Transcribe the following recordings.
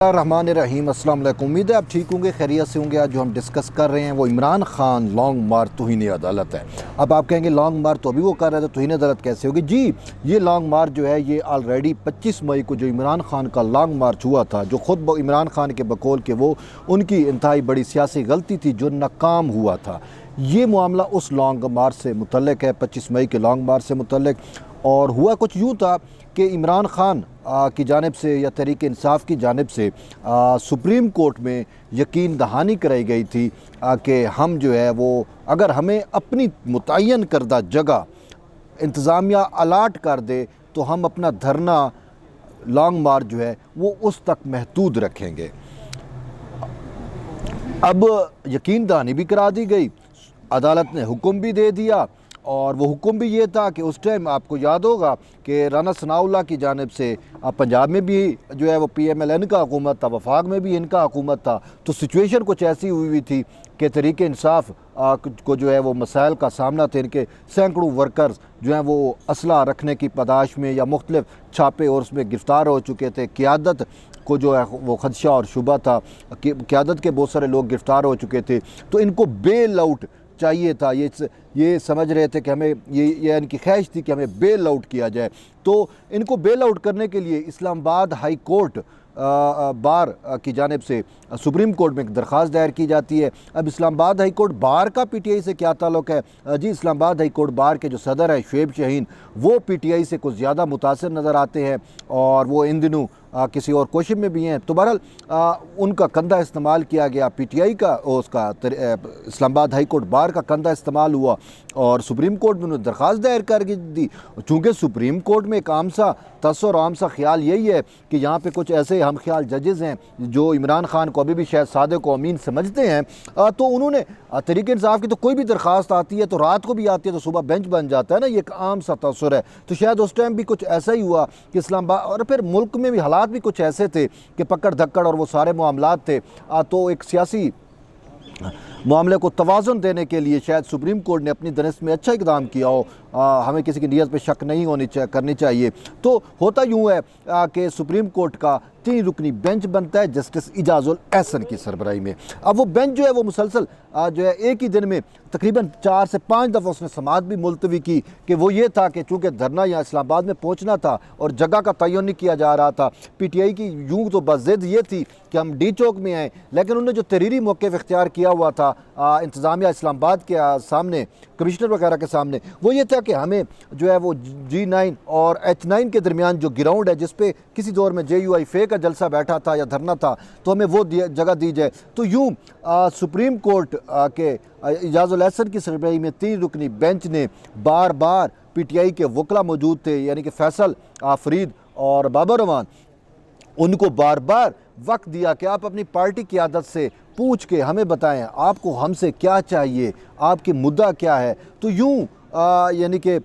रहमान रहीम, अस्सलाम वालेकुम। उम्मीद है आप ठीक होंगे, खैरियत से होंगे। आज जो हम डिस्कस कर रहे हैं वो इमरान खान लॉन्ग मार्च तौहीन अदालत है। अब आप कहेंगे लॉन्ग मार्च तो अभी वो कर रहे थे, तौहीन अदालत कैसे होगी? जी, ये लॉन्ग मार्च जो है ये ऑलरेडी 25 मई को जो इमरान खान का लॉन्ग मार्च हुआ था, जो ख़ुद इमरान खान के बकौल के वो उनकी इंतहाई बड़ी सियासी गलती थी जो नाकाम हुआ था। ये मामला उस लॉन्ग मार्च से मुतल्लिक है, 25 मई के लॉन्ग मार्च से मुतल्लिक। और हुआ कुछ यूँ था कि इमरान खान की जानिब से या तहरीक इंसाफ की जानिब से सुप्रीम कोर्ट में यकीन दहानी कराई गई थी कि हम जो है वो अगर हमें अपनी मुतय्यन करदा जगह इंतज़ामिया अलाट कर दे तो हम अपना धरना लॉन्ग मार्च जो है वो उस तक महदूद रखेंगे। अब यकीन दहानी भी करा दी गई, अदालत ने हुक्म भी दे दिया। और वो हुक्म भी ये था कि उस टाइम आपको याद होगा कि राना सनाउल्लाह की जानिब से पंजाब में भी जो है वो PMLN का हुकूमत था, वफाक में भी इनका हुकूमत था। तो सिचुएशन कुछ ऐसी हुई थी कि तहरीक इंसाफ को जो है वो मसाइल का सामना था। इनके सैकड़ों वर्कर्स जो हैं वो असला रखने की पदाश में या मुख्तलिफ छापे और उसमें गिरफ़्तार हो चुके थे। क़ियादत को जो है वो खदशा और शुबा था कि क़ियादत के बहुत सारे लोग गिरफ़्तार हो चुके थे। तो इनको बेल आउट चाहिए था, ये समझ रहे थे कि हमें ये इनकी ख्वाहिश थी कि हमें बेल आउट किया जाए। तो इनको बेल आउट करने के लिए इस्लामाबाद हाई कोर्ट बार की जानिब से सुप्रीम कोर्ट में एक दरख्वास्त दायर की जाती है। अब इस्लामाबाद हाई कोर्ट बार का PTI से क्या ताल्लुक़ है? जी, इस्लामाबाद हाई कोर्ट बार के जो सदर है शुएब शाहीन, वो PTI से कुछ ज़्यादा मुतासिर नज़र आते हैं और वो इन दिनों किसी और कोशिश में भी हैं। तो बहरहाल उनका कंधा इस्तेमाल किया गया, PTI का उसका इस्लामाबाद हाई कोर्ट बार का कंधा इस्तेमाल हुआ और सुप्रीम कोर्ट में उन्होंने दरख्वास्त दायर कर दी। चूँकि सुप्रीम कोर्ट में एक आम सा तस्वर आम सा ख्याल यही है कि यहाँ पे कुछ ऐसे हम ख्याल जजेज़ हैं जो इमरान खान को अभी भी शायद सादिक व अमीन समझते हैं। तो उन्होंने तहरीक इंसाफ की तो कोई भी दरख्वास्त आती है तो रात को भी आती है तो सुबह बेंच बन जाता है ना, ये एक आम सा तस्वर है। तो शायद उस टाइम भी कुछ ऐसा ही हुआ कि इस्लामाबाद और फिर मुल्क में भी हालात भी कुछ ऐसे थे कि पकड़ धक्कड़ और वो सारे मामलात थे। तो एक सियासी मामले को तवाज़ुन देने के लिए शायद सुप्रीम कोर्ट ने अपनी दनिस्त में अच्छा इक़दाम किया हो। हमें किसी की नीयत पे शक नहीं करनी चाहिए। तो होता यूँ है कि सुप्रीम कोर्ट का 3 रुकनी बेंच बनता है जस्टिस इजाज़ुल एहसन की सरबराही में। अब वो बेंच जो है वो मुसलसल जो है एक ही दिन में तकरीबन 4 से 5 दफ़ा उसने समाअत भी मुलतवी की कि वो ये था कि चूँकि धरना यहाँ इस्लामाबाद में पहुँचना था और जगह का तयन नहीं किया जा रहा था। PTI की यूँ तो बज़िद ये थी कि हम D चौक में आएँ, लेकिन उन्होंने जो तहरीरी मौक़िफ़ इख्तियार किया हुआ था इंतज़ामिया इस्लामाबाद के सामने, कमिश्नर वगैरह के सामने, वो ये था कि हमें जो है वो G9 और H9 के दरमियान जो ग्राउंड है जिस पे किसी दौर में JUIFA का जलसा बैठा था या धरना था, तो हमें वो जगह दी जाए। तो यूँ सुप्रीम कोर्ट के इजाज़ुल एहसन की सरबराही में 3 रुकनी बेंच ने बार बार PTI के वकला मौजूद थे, यानी कि फैसल फरीद और बाबर रमान, उनको बार बार वक्त दिया कि आप अपनी पार्टी की आदत से पूछ के हमें बताएं आपको हमसे क्या चाहिए, आपकी मुद्दा क्या है। तो यूँ यानी कि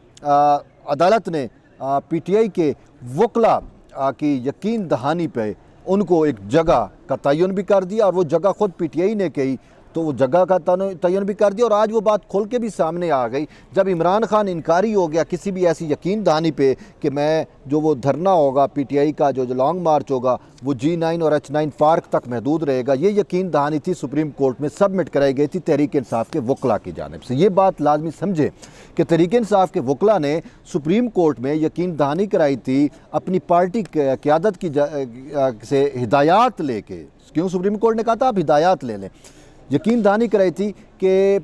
अदालत ने PTI के वकला की यकीन दहानी पे उनको एक जगह का तयन भी कर दिया और वो जगह ख़ुद PTI ने कही, तो वो जगह का तयन भी कर दिया। और आज वो बात खुल के भी सामने आ गई जब इमरान खान इनकारी हो गया किसी भी ऐसी यकीन दहानी पे कि मैं जो वो धरना होगा PTI का जो लॉन्ग मार्च होगा वो G9 और H9 पार्क तक महदूद रहेगा। ये यकीन दहानी थी सुप्रीम कोर्ट में सबमिट कराई गई थी तहरीक इंसाफ के वकला की जानिब से। ये बात लाजमी समझे कि तहरीक इंसाफ के वकला ने सुप्रीम कोर्ट में यकीन दहानी कराई थी अपनी पार्टी क़यादत की से हिदायत लेके। क्यों सुप्रीम कोर्ट ने कहा था आप हिदायत ले लें? यकीन दहानी कराई थी कि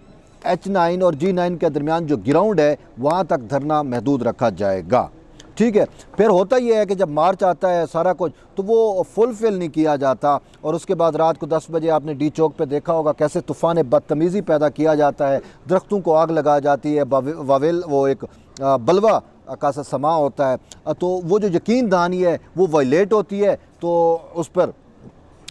H9 और G9 के दरमियान जो ग्राउंड है वहाँ तक धरना महदूद रखा जाएगा। ठीक है, फिर होता ही है कि जब मार्च आता है सारा कुछ तो वो फुलफ़िल नहीं किया जाता और उसके बाद रात को 10 बजे आपने D चौक पे देखा होगा कैसे तूफ़ान बदतमीज़ी पैदा किया जाता है, दरख्तों को आग लगा जाती है, वावेल वो एक बलवा का सा समा होता है। तो वो जो यकीन दहानी है वो वायलेट होती है। तो उस पर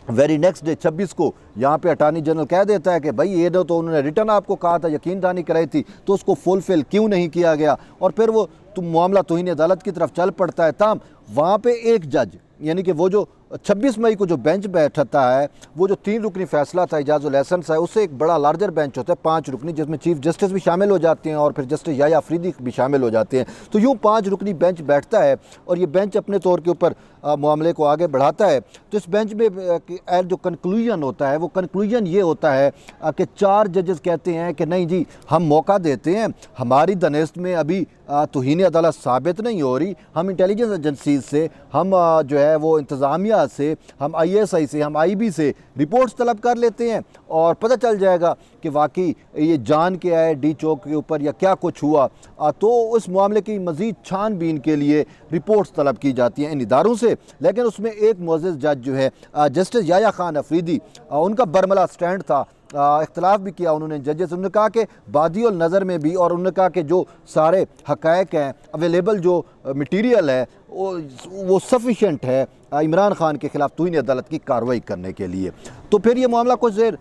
वेरी नेक्स्ट डे 26 को यहाँ पे अटॉर्नी जनरल कह देता है कि भाई ये तो उन्होंने रिटर्न आपको कहा था, यकीन दहानी कराई थी, तो उसको फुलफ़िल क्यों नहीं किया गया? और फिर वो मामला तौहीन अदालत की तरफ चल पड़ता है। ताम वहाँ पे एक जज यानी कि वो जो 26 मई को जो बेंच बैठता है, वो जो 3 रुकनी फैसला था इजाज़ुल एहसन है, उससे एक बड़ा लार्जर बेंच होता है 5 रुकनी, जिसमें चीफ जस्टिस भी शामिल हो जाते हैं और फिर जस्टिस याह्या अफरीदी भी शामिल हो जाते हैं। तो यूँ 5 रुकनी बेंच बैठता है और ये बेंच अपने तौर के ऊपर मामले को आगे बढ़ाता है। तो इस बेंच में जो कंक्लूजन होता है, वो कंक्लूजन ये होता है कि 4 जजेस कहते हैं कि नहीं जी, हम मौका देते हैं, हमारी दनेस्त में अभी तौहीन अदालत साबित नहीं हो रही, हम इंटेलिजेंस एजेंसीज से, हम जो है वो इंतज़ामिया से, हम ISI से, हम IB से रिपोर्ट्स तलब कर लेते हैं और पता चल जाएगा कि वाकई ये जान के आए D चौक के ऊपर या क्या कुछ हुआ। तो उस मामले की मज़ीद छानबीन के लिए रिपोर्ट्स तलब की जाती हैं इन इदारों से। लेकिन उसमें एक मुअज़्ज़ज़ जज जो है जस्टिस याह्या खान अफरीदी, उनका बरमला स्टैंड था। इख्तलाफ भी किया उन्होंने जजेस, उन्होंने कहा कि बादियोल नज़र में भी, और उन्होंने कहा कि जो सारे हक़ाइक़ हैं, अवेलेबल जो मटीरियल है वो सफिशेंट है इमरान खान के ख़िलाफ़ तौहीन अदालत की कार्रवाई करने के लिए। तो फिर ये मामला कुछ देर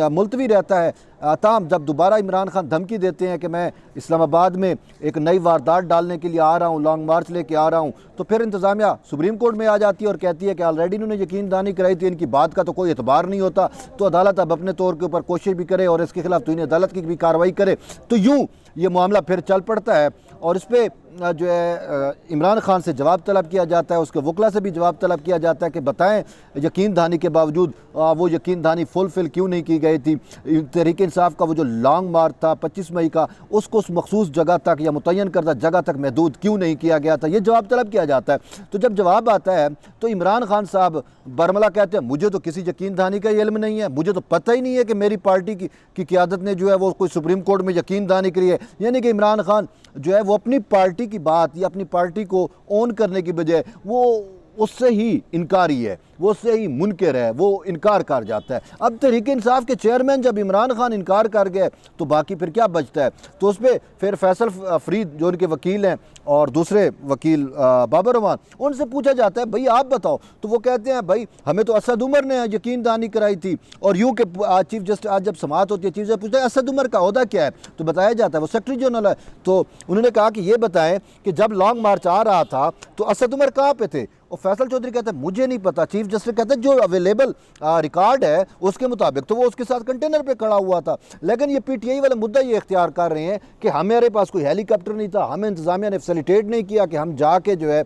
मुलतवी रहता है। ताहम जब दोबारा इमरान खान धमकी देते हैं कि मैं इस्लामाबाद में एक नई वारदात डालने के लिए आ रहा हूँ, लॉन्ग मार्च लेके आ रहा हूँ, तो फिर इंतज़ामिया सुप्रीम कोर्ट में आ जाती है और कहती है कि ऑलरेडी इन्होंने यकीन दहानी कराई थी, इनकी बात का तो कोई एतबार नहीं होता, तो अदालत अब अपने तौर के ऊपर कोशिश भी करे और इसके खिलाफ तौहीन अदालत की भी कार्रवाई करे। तो यूँ ये मामला फिर चल पड़ता है और इस पर जो है इमरान खान से जवाब तलब किया जाता है, उसके वकला से भी जवाब तलब किया जाता है कि बताएं यकीन दहानी के बावजूद वो यकीन दहानी फुलफिल क्यों नहीं की गई थी, तहरीक इंसाफ का वो जो लॉन्ग मार्च था 25 मई का, उसको उस मखसूस जगह तक या मुतय्यन करदा जगह तक महदूद क्यों नहीं किया गया था, ये जवाब तलब किया जाता है। तो जब जवाब आता है तो इमरान खान साहब बरमला कहते हैं मुझे तो किसी यकीन दहानी का इल्म नहीं है, मुझे तो पता ही नहीं है कि मेरी पार्टी की क़यादत ने जो है वो कोई सुप्रीम कोर्ट में यकीन दहानी करी है। यानी कि इमरान खान जो है वो अपनी पार्टी की बात या अपनी पार्टी को ऑन करने की बजाय वो उससे ही इनकारी है, वो उससे ही मुनकर है, वो इनकार कर जाता है। अब तहरीक इंसाफ के चेयरमैन जब इमरान खान इनकार कर गए तो बाकी फिर क्या बचता है। तो उस पर फिर फैसल फरीद जो उनके वकील हैं और दूसरे वकील बाबर रहमान, उनसे पूछा जाता है भाई आप बताओ, तो वो कहते हैं भाई हमें तो असद उमर ने यकीन दहानी कराई थी। और यूँ कि चीफ जस्टिस आज जब समाअत होती है, चीफ जस्टिस पूछता है असद उमर का ओहदा क्या है, तो बताया जाता है वो सेक्रेटरी जनरल है। तो उन्होंने कहा कि ये बताएं कि जब लॉन्ग मार्च आ रहा था तो असद उमर कहाँ पे थे, और फैसल चौधरी कहते हैं मुझे नहीं पता। चीफ जस्टिस कहते हैं जो अवेलेबल रिकॉर्ड है उसके मुताबिक तो वो उसके साथ कंटेनर पे खड़ा हुआ था। लेकिन ये PTI वाले मुद्दा ये इख्तियार कर रहे हैं कि हमारे पास कोई हेलीकॉप्टर नहीं था, हमें इंतजामिया ने फैसिलिटेट नहीं किया कि हम जाके जो है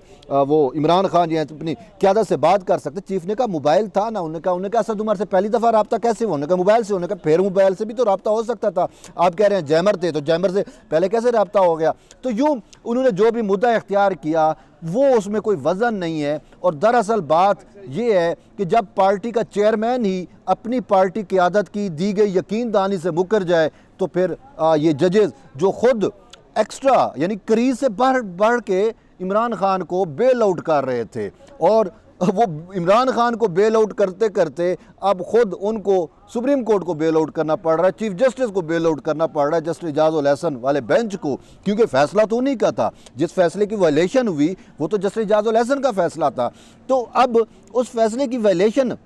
वो इमरान खान जो है अपनी क़यादत से बात कर सकते। चीफ ने कहा मोबाइल था ना, उन्होंने कहा असद उमर से पहली दफ़ा रब्ता कैसे हुआ, उन्होंने कहा मोबाइल से, उन्होंने कहा फिर मोबाइल से भी तो रब्ता हो सकता था, आप कह रहे हैं जैमर थे तो जैमर से पहले कैसे रब्ता हो गया। तो यूँ उन्होंने जो भी मुद्दा इख्तियार किया वो उसमें कोई वज़न नहीं है। और दरअसल बात ये है कि जब पार्टी का चेयरमैन ही अपनी पार्टी की क़यादत की दी गई यकीन दहानी से मुकर जाए तो फिर ये जजेस जो ख़ुद एक्स्ट्रा यानी करीब से बढ़ के इमरान खान को बेल आउट कर रहे थे और वो इमरान खान को बेल आउट करते करते अब ख़ुद उनको सुप्रीम कोर्ट को बेल आउट करना पड़ रहा है, चीफ जस्टिस को बेल आउट करना पड़ रहा है, जस्टिस इजाज़ुल एहसन वाले बेंच को, क्योंकि फ़ैसला तो उन्हीं का था। जिस फैसले की वायलेशन हुई वो तो जस्टिस इजाज़ुल एहसन का फ़ैसला था। तो अब उस फैसले की वायलेशन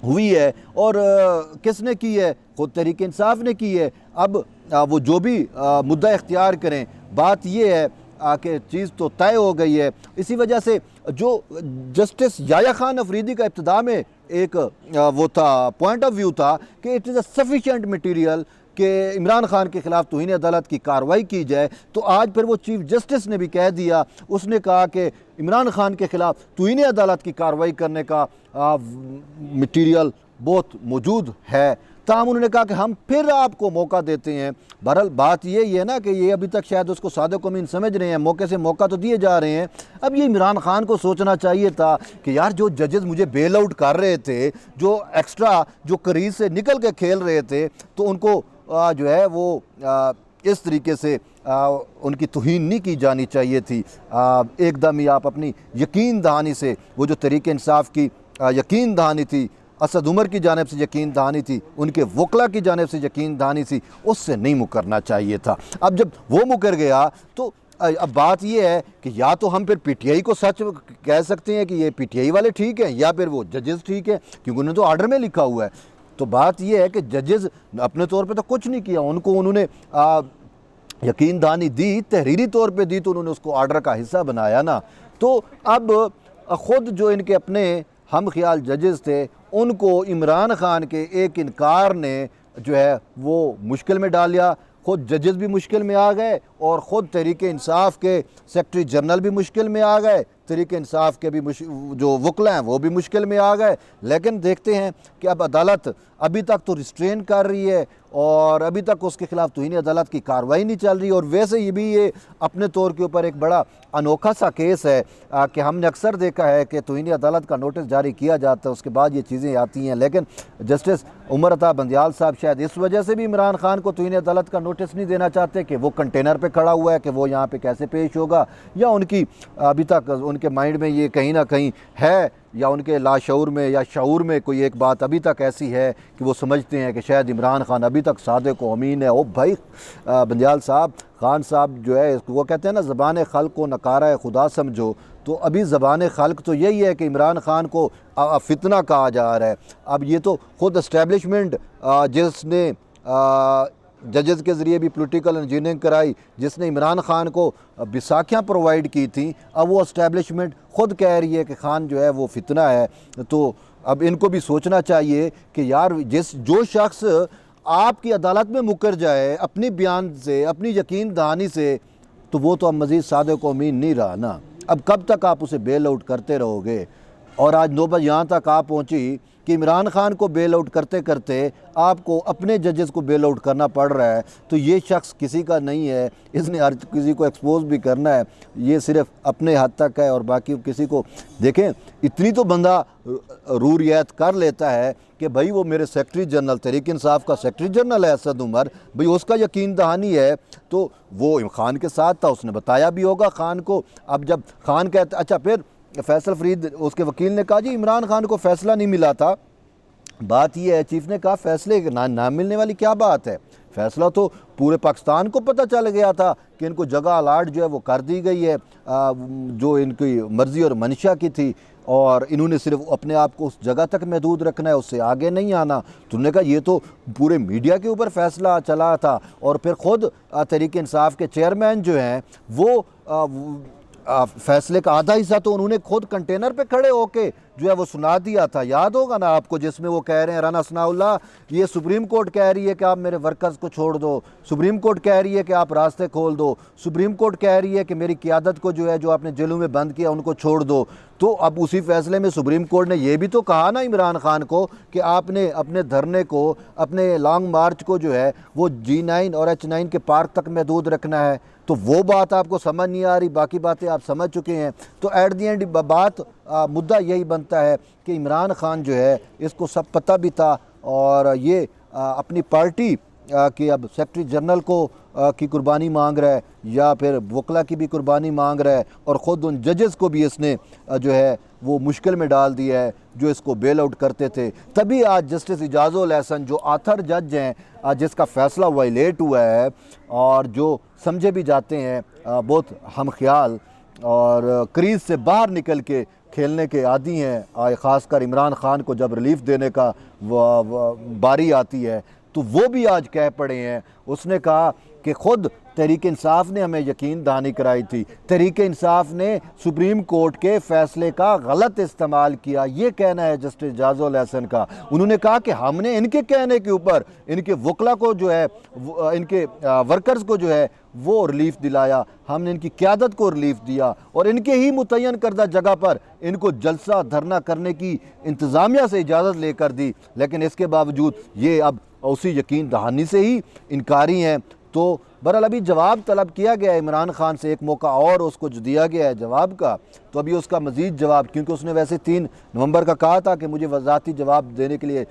हुई है और किसने की है, खुद तहरीक इंसाफ ने की है। अब वो जो भी मुद्दा इख्तियार करें, बात ये है कि चीज़ तो तय हो गई है। इसी वजह से जो जस्टिस याह्या खान अफरीदी का इब्तिदा में एक वो था पॉइंट ऑफ व्यू था कि it is a sufficient material कि इमरान खान के ख़िलाफ़ तौहीन अदालत की कार्रवाई की जाए, तो आज फिर वो चीफ जस्टिस ने भी कह दिया, उसने कहा कि इमरान खान के ख़िलाफ़ तौहीन अदालत की कार्रवाई करने का मटीरियल बहुत मौजूद है। ताहम उन्होंने कहा कि हम फिर आपको मौका देते हैं। बहरहाल बात ये है ना कि ये अभी तक शायद उसको सादिक अमीन समझ रहे हैं, मौके से मौका तो दिए जा रहे हैं। अब ये इमरान खान को सोचना चाहिए था कि यार जो जजेस मुझे बेल आउट कर रहे थे, जो एक्स्ट्रा जो क्रीज से निकल के खेल रहे थे, तो उनको जो है वो इस तरीके से उनकी तौहीन नहीं की जानी चाहिए थी। एकदम ही आप अपनी यकीन दहानी से, वो जो तहरीक इंसाफ की यकीन दहानी थी, असद उमर की जानिब से यकीन दहानी थी, उनके वकला की जानिब से यकीन दहानी थी, उससे नहीं मुकरना चाहिए था। अब जब वो मुकर गया तो अब बात ये है कि या तो हम फिर PTI को सच कह सकते हैं कि ये PTI वाले ठीक हैं, या फिर वो जजेस ठीक है, क्योंकि उन्होंने तो आर्डर में लिखा हुआ है। तो बात ये है कि जजेस अपने तौर पे तो कुछ नहीं किया, उन्होंने यकीन दहानी दी, तहरीरी तौर पे दी, तो उन्होंने उसको आर्डर का हिस्सा बनाया ना। तो अब ख़ुद जो इनके अपने हम ख्याल जजेस थे, उनको इमरान खान के एक इनकार ने जो है वो मुश्किल में डाल दिया। ख़ुद जजेस भी मुश्किल में आ गए और ख़ुद तहरीक इंसाफ के सेक्रेटरी जनरल भी मुश्किल में आ गए, तहरीक इंसाफ के भी जो वकला हैं वो भी मुश्किल में आ गए। लेकिन देखते हैं कि अब अदालत अभी तक तो रिस्ट्रेन कर रही है और अभी तक उसके ख़िलाफ़ तौहीन अदालत की कार्रवाई नहीं चल रही। और वैसे ही भी ये अपने तौर के ऊपर एक बड़ा अनोखा सा केस है कि हमने अक्सर देखा है कि तौहीन अदालत का नोटिस जारी किया जाता है, उसके बाद ये चीज़ें आती हैं। लेकिन जस्टिस उमर अता बंदियाल साहब शायद इस वजह से भी इमरान खान को तौहीन अदालत का नोटिस नहीं देना चाहते कि वो कंटेनर पे खड़ा हुआ है कि वो यहाँ पे कैसे पेश होगा, या उनकी अभी तक उनके माइंड में ये कहीं ना कहीं है, या उनके लाशऊर में या शऊर में कोई एक बात अभी तक ऐसी है कि वो समझते हैं कि शायद इमरान खान अभी तक सादिक व अमीन है। ओ भाई बंदियाल साहब, खान साहब जो है वो कहते हैं ना, ज़बान खल्क को नकारा है खुदा समझो। तो अभी ज़बान खल्क तो यही है कि इमरान खान को फितना कहा जा रहा है। अब ये तो ख़ुद इस्टेब्लिशमेंट जिसने जजेस के ज़रिए भी पॉलिटिकल इंजीनियरिंग कराई, जिसने इमरान खान को बिसाखियाँ प्रोवाइड की थी, अब वो इस्टेब्लिशमेंट ख़ुद कह रही है कि खान जो है वो फितना है। तो अब इनको भी सोचना चाहिए कि यार जो शख्स आपकी अदालत में मुकर जाए अपनी बयान से, अपनी यकीन दहानी से, तो वो तो अब मज़ीद सादिक व अमीन नहीं रहा ना। अब कब तक आप उसे बेल आउट करते रहोगे? और आज नौबत यहाँ तक आ पहुँची कि इमरान खान को बेल आउट करते करते आपको अपने जजेस को बेल आउट करना पड़ रहा है। तो ये शख्स किसी का नहीं है, इसने हर किसी को एक्सपोज भी करना है, ये सिर्फ अपने हद तक है और बाकी किसी को देखें। इतनी तो बंदा रू रियायत कर लेता है कि भाई वो मेरे सेक्रेटरी जनरल, तहरीक इंसाफ का सेक्रेटरी जनरल है असद उमर, भाई उसका यकीन दहानी है, तो वो खान के साथ था, उसने बताया भी होगा खान को। अब जब खान कहता, अच्छा फिर फैसल फरीद उसके वकील ने कहा जी इमरान खान को फ़ैसला नहीं मिला था। बात यह है, चीफ ने कहा फ़ैसले ना मिलने वाली क्या बात है, फ़ैसला तो पूरे पाकिस्तान को पता चल गया था कि इनको जगह अलाट जो है वो कर दी गई है, जो इनकी मर्ज़ी और मंशा की थी, और इन्होंने सिर्फ अपने आप को उस जगह तक महदूद रखना है, उससे आगे नहीं आना। तो उन्होंने कहा ये तो पूरे मीडिया के ऊपर फ़ैसला चला था। और फिर ख़ुद तहरीक इंसाफ के चेयरमैन जो हैं वो फैसले का आधा हिस्सा तो उन्होंने खुद कंटेनर पे खड़े होके जो है वो सुना दिया था, याद होगा ना आपको, जिसमें वो कह रहे हैं राना सनाउल्लाह, ये सुप्रीम कोर्ट कह रही है कि आप मेरे वर्कर्स को छोड़ दो, सुप्रीम कोर्ट कह रही है कि आप रास्ते खोल दो, सुप्रीम कोर्ट कह रही है कि मेरी क़ियादत को जो है जो आपने जेलों में बंद किया उनको छोड़ दो। तो अब उसी फैसले में सुप्रीम कोर्ट ने यह भी तो कहा ना इमरान खान को कि आपने अपने धरने को, अपने लॉन्ग मार्च को जो है वो G9 और H9 के पार्क तक महदूद रखना है। तो वो बात आपको समझ नहीं आ रही, बाकी बातें आप समझ चुके हैं। तो एट दी एंड बात मुद्दा यही बनता है कि इमरान खान जो है इसको सब पता भी था, और ये अपनी पार्टी कि अब सेक्रेटरी जनरल को की कुर्बानी मांग रहा है, या फिर वकला की भी कुर्बानी मांग रहा है, और ख़ुद उन जजेस को भी इसने जो है वो मुश्किल में डाल दिया है जो इसको बेल आउट करते थे। तभी आज जस्टिस इजाज़ुल एहसन जो आथर जज हैं, जिसका फ़ैसला वायलेट हुआ है और जो समझे भी जाते हैं बहुत हम ख्याल और क्रीज से बाहर निकल के खेलने के आदी हैं, ख़ासकर इमरान खान को जब रिलीफ देने का बारी आती है तो वो भी आज कह पड़े हैं। उसने कहा कि ख़ुद तहरीक इंसाफ ने हमें यकीन दहानी कराई थी, तहरीक इंसाफ ने सुप्रीम कोर्ट के फ़ैसले का गलत इस्तेमाल किया, ये कहना है जस्टिस इजाज़ुल एहसन का। उन्होंने कहा कि हमने इनके कहने के ऊपर इनके वकला को जो है इनके वर्कर्स को जो है वो रिलीफ दिलाया, हमने इनकी क़यादत को रिलीफ दिया और इनके ही मुतय्यन करदा जगह पर इनको जलसा धरना करने की इंतज़ामिया से इजाज़त लेकर दी। लेकिन इसके बावजूद ये अब उसी यकीन दहानी से ही इनकारी हैं। तो बहरहाल अभी जवाब तलब किया गया है इमरान खान से, एक मौका और उसको जो दिया गया है जवाब का, तो अभी उसका मज़ीद जवाब, क्योंकि उसने वैसे 3 नवंबर का कहा था कि मुझे वज़ाती जवाब देने के लिए